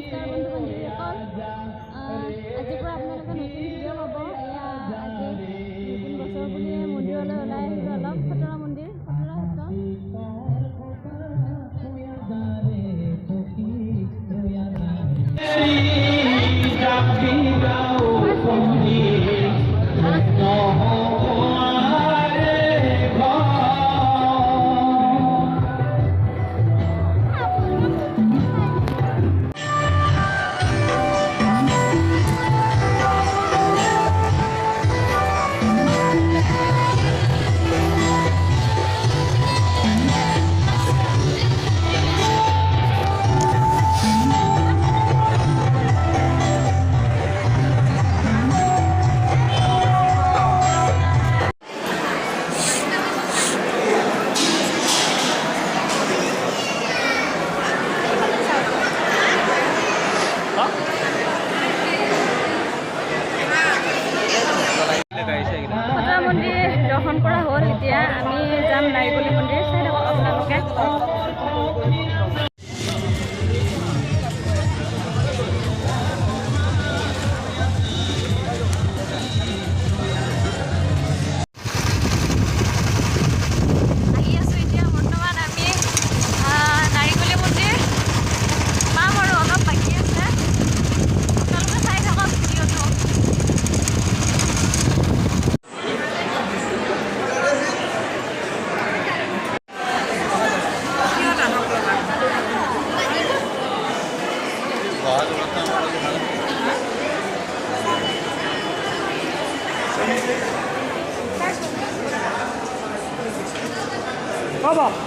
নমস্কাৰ বন্ধু বান্ধৱীসকল। আজিৰ পৰা আপোনালোকে নতুন ভিডিঅ' পাব। এয়া আজি নতুন বছৰ বুলিয়ে মন্দিৰলৈ ওলাই আহিলোঁ অলপ। খতৰা মন্দিৰ, খতৰা মন্দিৰ দৰ্শন কৰা হ'ল। এতিয়া আমি যাম নাৰিকলী মন্দিৰ। চাই থাকক আপোনালোকে। আহি আছোঁ এতিয়া বৰ্তমান আমি নাৰিকলী মন্দিৰ পাম আৰু অলপ বাকী আছে। আপোনালোকে চাই থাকক ভিডিঅ'টো। Baba.